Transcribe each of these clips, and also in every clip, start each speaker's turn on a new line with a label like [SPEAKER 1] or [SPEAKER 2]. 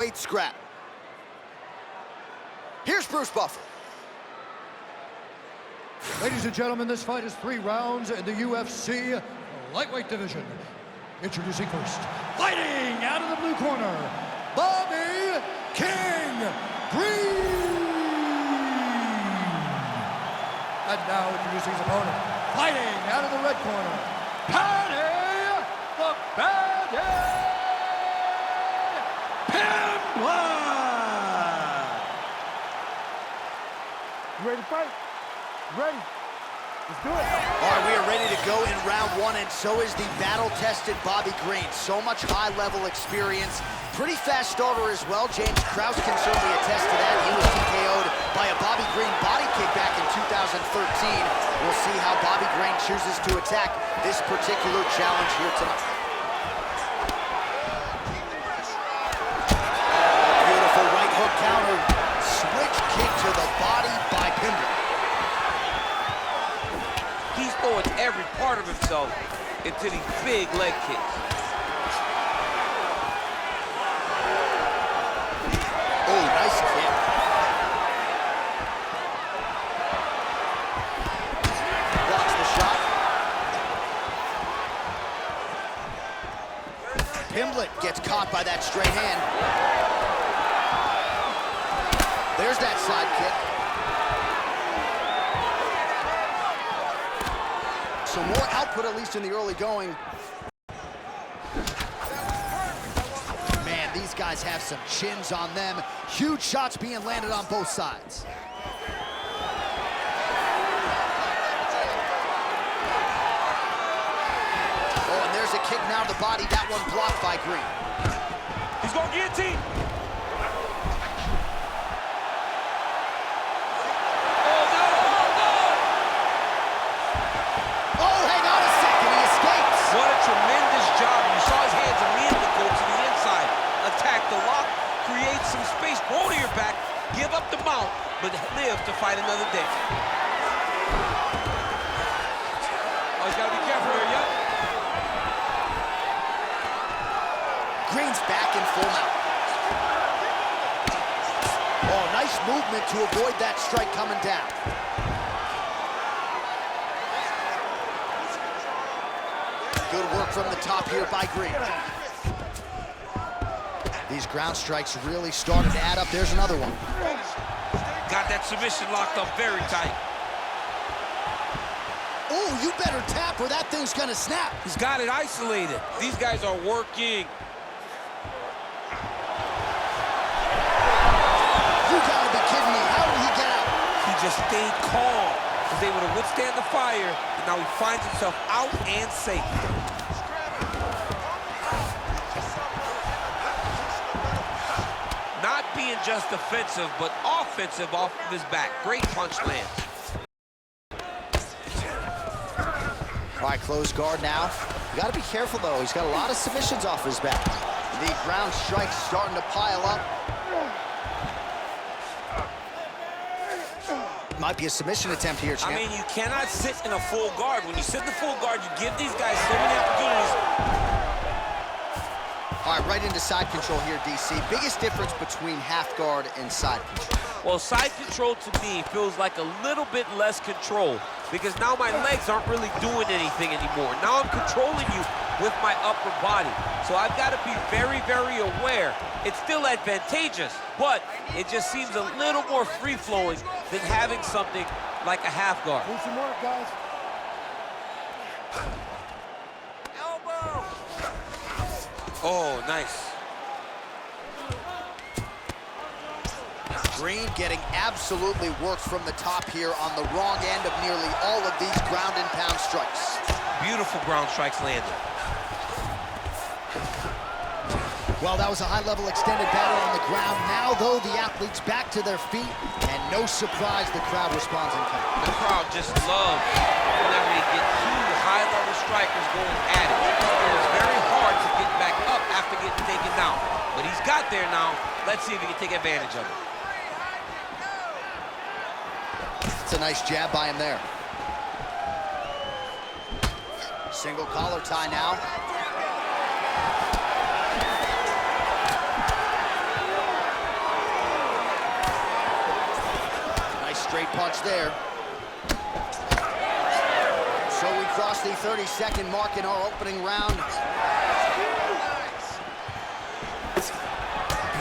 [SPEAKER 1] lightweight scrap. Here's Bruce Buffer.
[SPEAKER 2] Ladies and gentlemen, this fight is 3 rounds in the UFC lightweight division. Introducing first, fighting out of the blue corner, Bobby King Green. And now introducing his opponent, fighting out of the red corner, Paddy The Baddy Pimblett.
[SPEAKER 3] You ready to fight? Ready. Let's do it.
[SPEAKER 1] All right, we are ready to go in round 1, and so is the battle-tested Bobby Green. So much high-level experience. Pretty fast starter as well. James Krause can certainly attest to that. He was TKO'd by a Bobby Green body kick back in 2013. We'll see how Bobby Green chooses to attack this particular challenge here tonight. Beautiful right hook counter. Switch kick to the body by Pimblett.
[SPEAKER 4] He's throwing every part of himself into these big leg kicks.
[SPEAKER 1] Oh, nice kick. Blocks the shot. Pimblett gets caught by that straight hand. There's that side kick. So more output, at least in the early going. Man, these guys have some chins on them. Huge shots being landed on both sides. Oh, and there's a kick now to the body. That one blocked by Green.
[SPEAKER 4] He's going guillotine. Roll to your back, give up the mount, but live to fight another day. Oh, he's got to be careful here, yeah?
[SPEAKER 1] Green's back in full mount. Oh, nice movement to avoid that strike coming down. Good work from the top here by Green. These ground strikes really started to add up. There's another one.
[SPEAKER 4] Got that submission locked up very tight.
[SPEAKER 1] Oh, you better tap or that thing's gonna snap.
[SPEAKER 4] He's got it isolated. These guys are working.
[SPEAKER 1] You gotta be kidding me. How did he get out?
[SPEAKER 4] He just stayed calm. Was able to withstand the fire, and now he finds himself out and safe. Not being just defensive, but offensive off of his back. Great punch lands.
[SPEAKER 1] All right, close guard now. You gotta be careful, though. He's got a lot of submissions off his back. The ground strikes starting to pile up. Might be a submission attempt here, champ.
[SPEAKER 4] I mean, you cannot sit in a full guard. When you sit in the full guard, you give these guys so many opportunities.
[SPEAKER 1] All right, right into side control here, DC. Biggest difference between half guard and side control?
[SPEAKER 4] Well, side control to me feels like a little bit less control because now my legs aren't really doing anything anymore. Now I'm controlling you with my upper body. So I've got to be very, very aware. It's still advantageous, but it just seems a little more free-flowing than having something like a half guard.
[SPEAKER 3] Do some work, guys.
[SPEAKER 4] Elbow! Oh, nice.
[SPEAKER 1] Green getting absolutely worked from the top here on the wrong end of nearly all of these ground and pound strikes.
[SPEAKER 4] Beautiful ground strikes landed.
[SPEAKER 1] Well, that was a high-level extended battle on the ground. Now, though, the athletes back to their feet, and no surprise the crowd responds in kind.
[SPEAKER 4] The crowd just loves whenever they get two high-level strikers going at it. It is very hard to get back up after getting taken down. But he's got there now. Let's see if he can take advantage of it.
[SPEAKER 1] It's a nice jab by him there. Single collar tie now. Straight punch there. So we cross the 30-second mark in our opening round.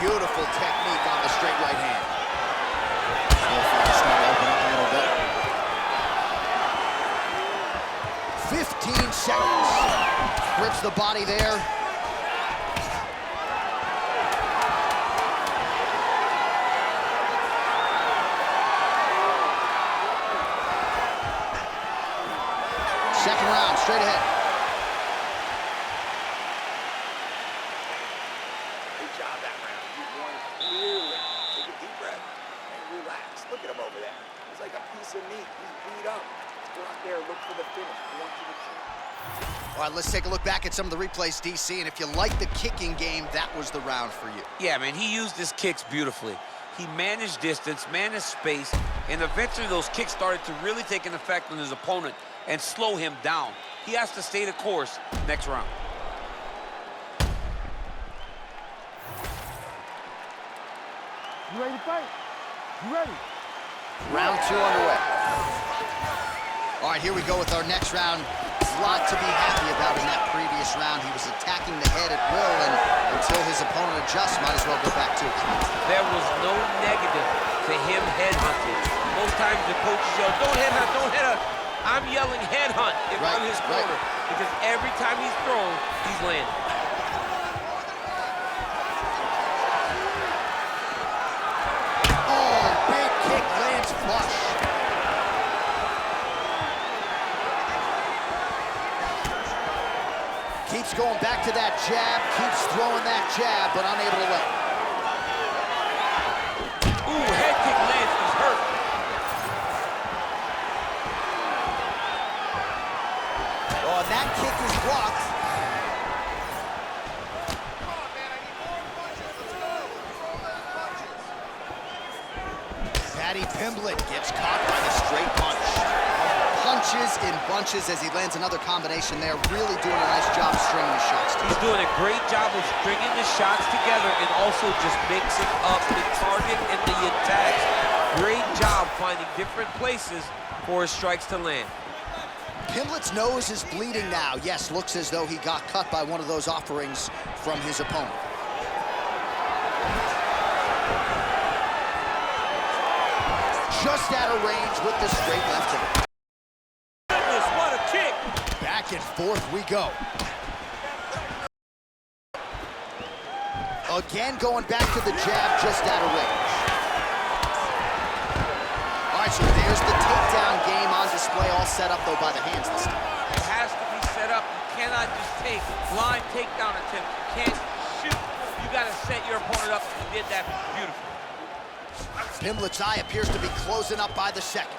[SPEAKER 1] Beautiful technique on the straight right hand. Starting to open up a little bit. 15 seconds. Grips the body there. Second round, straight ahead.
[SPEAKER 5] Good job that round. You won clearly. Take a deep breath and relax. Look at him over there. He's like a piece of meat. He's beat up. Let's go out there and look for the finish. We want you to see.
[SPEAKER 1] All right, let's take a look back at some of the replays, DC, and if you like the kicking game, that was the round for you.
[SPEAKER 4] Yeah, man, he used his kicks beautifully. He managed distance, managed space, and eventually those kicks started to really take an effect on his opponent and slow him down. He has to stay the course next round.
[SPEAKER 3] You ready to fight? You ready?
[SPEAKER 1] Round 2 underway. All right, here we go with our next round. A lot to be happy about in that previous round. He was attacking the head at will, and until his opponent adjusts, might as well go back to it.
[SPEAKER 4] There was no negative to him headhunting. Most times the coaches yell, don't headhunt, don't headhunt. I'm yelling headhunt if I'm his corner, because every time he's thrown, he's landing.
[SPEAKER 1] Oh, big kick lands flush. Keeps going back to that jab, keeps throwing that jab, but unable to let.
[SPEAKER 4] Ooh, head kick lands, he's hurt.
[SPEAKER 1] Oh, and that kick is blocked. Paddy Pimblett gets caught by the straight punch. Punches in bunches as he lands another combination there. Really doing a nice job stringing the shots together.
[SPEAKER 4] He's doing a great job of stringing the shots together and also just mixing up the target and the attacks. Great job finding different places for his strikes to land.
[SPEAKER 1] Pimblett's nose is bleeding now. Yes, looks as though he got cut by one of those offerings from his opponent. Just out of range with the straight left hand.
[SPEAKER 4] What a kick!
[SPEAKER 1] Back and forth we go. Again, going back to the jab, just out of range. All right, so there's the takedown game on display, all set up, though, by the hands this time.
[SPEAKER 4] It has to be set up. You cannot just take blind takedown attempts. You can't shoot. You got to set your opponent up. You did that beautifully.
[SPEAKER 1] Pimblett's eye appears to be closing up by the second.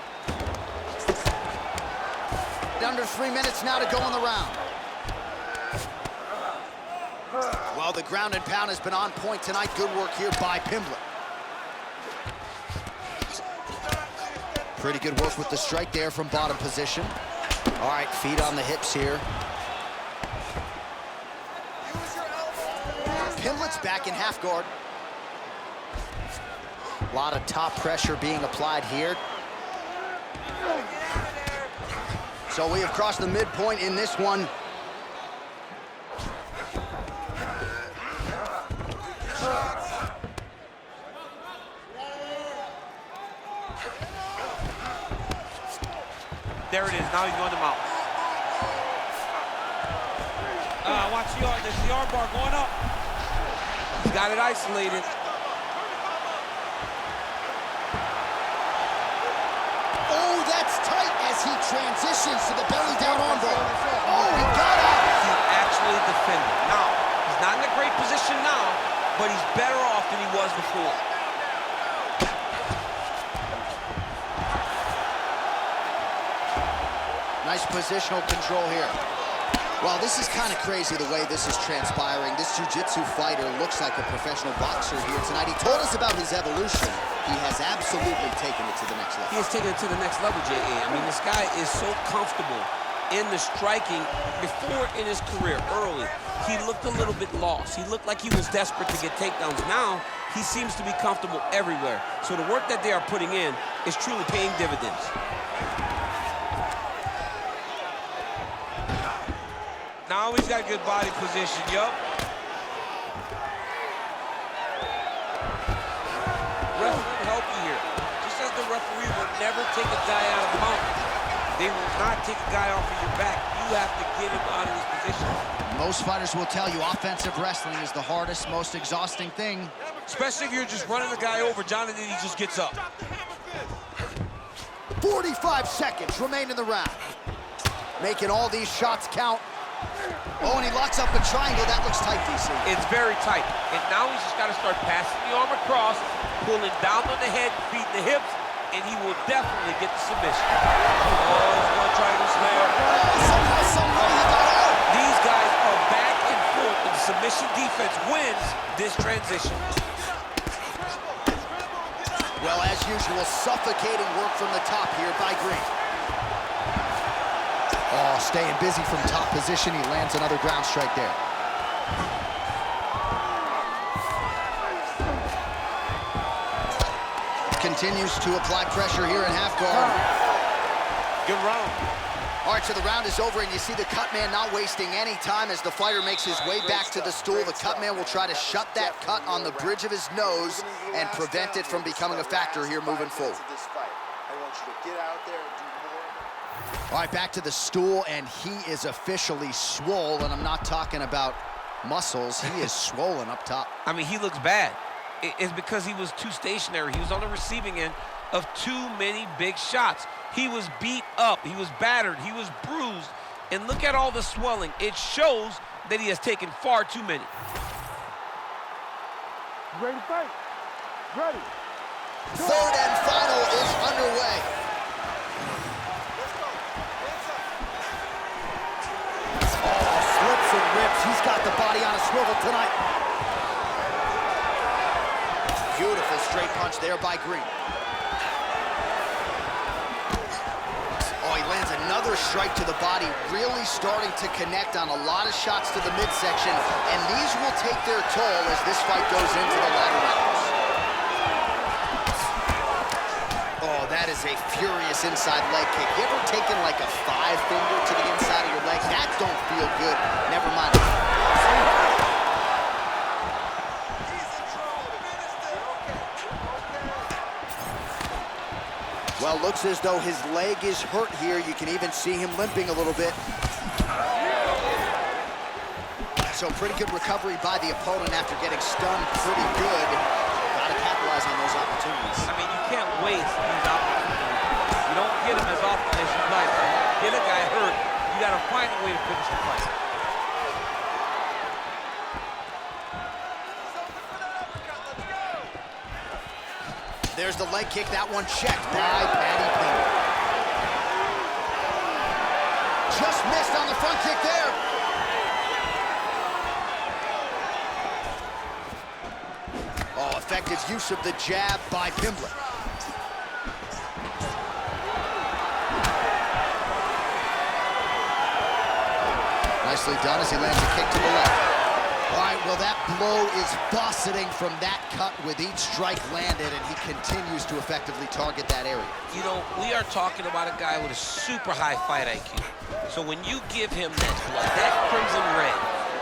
[SPEAKER 1] Under 3 minutes now to go in the round. Well, the ground and pound has been on point tonight. Good work here by Pimblett. Pretty good work with the strike there from bottom position. All right, feet on the hips here. Pimblett's back in half guard. A lot of top pressure being applied here. So we have crossed the midpoint in this one.
[SPEAKER 4] There it is. Now he's going to mount. Watch the arm bar going up. He's got it isolated.
[SPEAKER 1] Oh, that's tight as he transitions to the belly down armbar. Oh, he got out.
[SPEAKER 4] He actually defended. Now, he's not in a great position now, but he's better off than he was before.
[SPEAKER 1] Nice positional control here. Well, this is kind of crazy the way this is transpiring. This jiu-jitsu fighter looks like a professional boxer here tonight. He told us about his evolution. He has absolutely taken it to the next level.
[SPEAKER 4] He has taken it to the next level, J.A. I mean, this guy is so comfortable in the striking. Before in his career, early, he looked a little bit lost. He looked like he was desperate to get takedowns. Now, he seems to be comfortable everywhere. So the work that they are putting in is truly paying dividends. Now he's got good body position, yup. Referee will help you here. Just as the referee will never take a guy out of the mount, they will not take a guy off of your back. You have to get him out of his position.
[SPEAKER 1] Most fighters will tell you offensive wrestling is the hardest, most exhausting thing.
[SPEAKER 4] Especially if you're just running the guy over, John, and then he just gets up.
[SPEAKER 1] 45 seconds remain in the round. Making all these shots count. Oh, and he locks up a triangle. That looks tight, DC.
[SPEAKER 4] It's very tight. And now he's just got to start passing the arm across, pulling down on the head, beating the hips, and he will definitely get the submission. Oh, he's going to try to slam. These guys are back and forth, and submission defense wins this transition.
[SPEAKER 1] Well, as usual, suffocating work from the top here by Green. Oh, staying busy from top position. He lands another ground strike there. Continues to apply pressure here in half guard.
[SPEAKER 4] Good round.
[SPEAKER 1] All right, so the round is over, and you see the cut man not wasting any time as the fighter makes his way back to the stool. The cut man will try to shut that cut on the bridge of his nose and prevent it from becoming a factor here moving forward.
[SPEAKER 5] I want you to get out there and do more.
[SPEAKER 1] All right, back to the stool, and he is officially swole, and I'm not talking about muscles. He is swollen up top.
[SPEAKER 4] I mean, he looks bad. It's because he was too stationary. He was on the receiving end of too many big shots. He was beat up, he was battered, he was bruised, and look at all the swelling. It shows that he has taken far too many.
[SPEAKER 3] Ready to fight? Ready.
[SPEAKER 1] Third and final is underway. Oh, slips and rips. He's got the body on a swivel tonight. Beautiful straight punch there by Green. Oh, he lands another strike to the body, really starting to connect on a lot of shots to the midsection, and these will take their toll as this fight goes into the latter rounds. Oh, that is a furious inside leg kick. You ever taken like a 5-finger to the inside of your leg? That don't feel good. Never mind. Well, looks as though his leg is hurt here. You can even see him limping a little bit. So pretty good recovery by the opponent after getting stunned pretty good. Got to capitalize on those opportunities.
[SPEAKER 4] I mean, you can't waste these opportunities. You don't get them as often as you'd like. Get a guy hurt, you got to find a way to finish the fight.
[SPEAKER 1] There's the leg kick, that one checked by Paddy Pimblett. Just missed on the front kick there. Oh, effective use of the jab by Pimblett. Nicely done as he lands a kick to the left. All right, well, that blow is buffeting from that cut with each strike landed, and he continues to effectively target that area.
[SPEAKER 4] You know, we are talking about a guy with a super high fight IQ. So when you give him that blood, that crimson red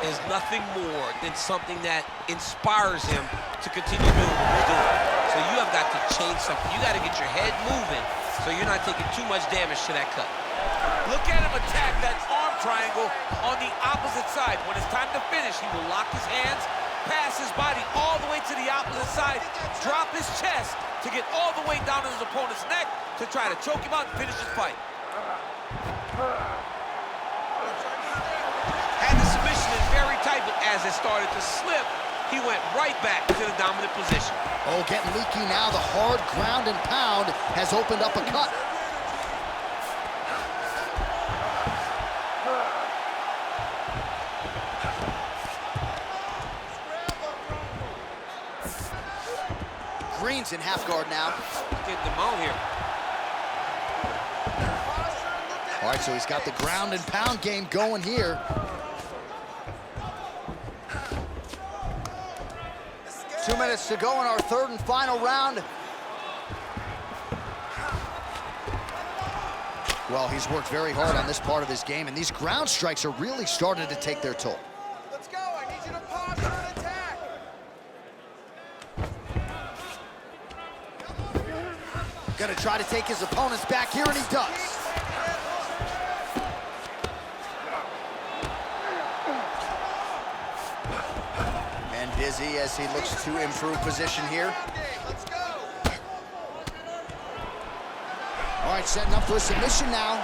[SPEAKER 4] is nothing more than something that inspires him to continue doing what he's doing. So you have got to change something. You got to get your head moving so you're not taking too much damage to that cut. Look at him attack that arm triangle on the opposite side. When it's time to finish, he will lock his hands, pass his body all the way to the opposite side, drop his chest to get all the way down to his opponent's neck to try to choke him out and finish his fight. Had the submission in very tight, but as it started to slip, he went right back to the dominant position.
[SPEAKER 1] Oh, getting leaky now. The hard ground and pound has opened up a cut. Green's in half guard now.
[SPEAKER 4] Getting the mount here.
[SPEAKER 1] All right, so he's got the ground and pound game going here. 2 minutes to go in our third and final round. Well, he's worked very hard on this part of his game, and these ground strikes are really starting to take their toll.
[SPEAKER 5] Let's go. I need you to posture and attack.
[SPEAKER 1] Gonna try to take his opponents back here, and he does. And busy as he looks to improve position here.
[SPEAKER 5] Let's go.
[SPEAKER 1] All right, setting up for a submission now.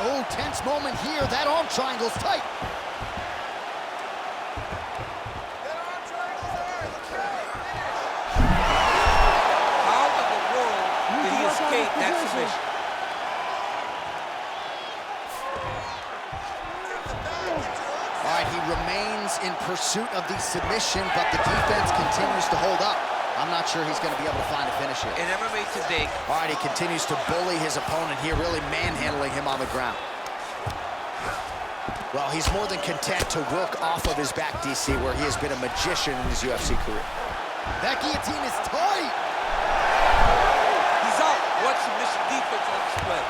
[SPEAKER 1] Oh, tense moment here. That arm triangle's tight.
[SPEAKER 5] That arm triangle's there. Let's go.
[SPEAKER 4] How in the world did he escape that submission?
[SPEAKER 1] All right, he remains in pursuit of the submission, but the defense continues to hold up. I'm not sure he's going to be able to find a finish here.
[SPEAKER 4] In MMA today,
[SPEAKER 1] All right, he continues to bully his opponent here, really manhandling him on the ground. Well, he's more than content to work off of his back, DC, where he has been a magician in his UFC career. That guillotine is tight.
[SPEAKER 4] he's out. What submission defense on display.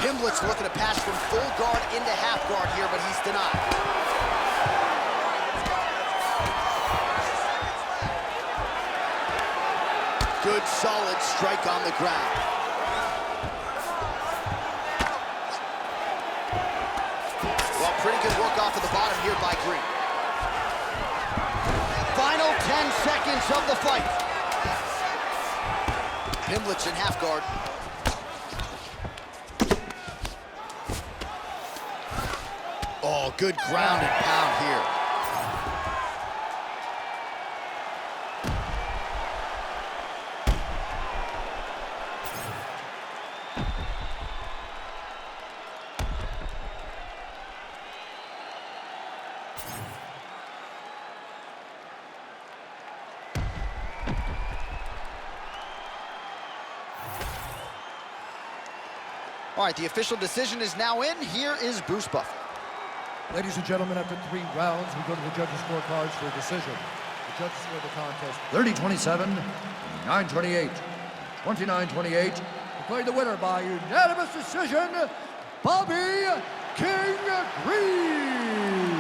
[SPEAKER 1] Pimblett's looking to pass from full guard into half guard here, but he's denied. Good, solid strike on the ground. Well, pretty good work off of the bottom here by Green. Final 10 seconds of the fight. Pimblett's in half guard. Oh, good ground and pound here. All right, the official decision is now in. Here is Bruce Buffer.
[SPEAKER 2] Ladies and gentlemen, after 3 rounds, we go to the judges' scorecards for a decision. The judges score the contest 30-27, 9-28, 29-28. Declared the winner by unanimous decision, Bobby King Green.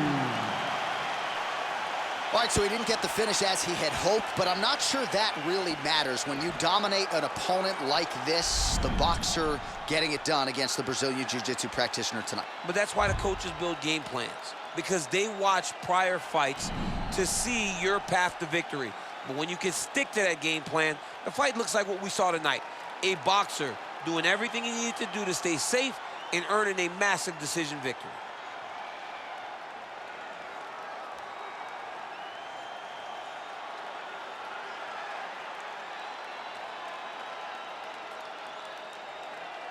[SPEAKER 1] All right, so he didn't get the finish as he had hoped, but I'm not sure that really matters. When you dominate an opponent like this, the boxer getting it done against the Brazilian Jiu-Jitsu practitioner tonight.
[SPEAKER 4] But that's why the coaches build game plans, because they watch prior fights to see your path to victory. But when you can stick to that game plan, the fight looks like what we saw tonight. A boxer doing everything he needed to do to stay safe and earning a massive decision victory.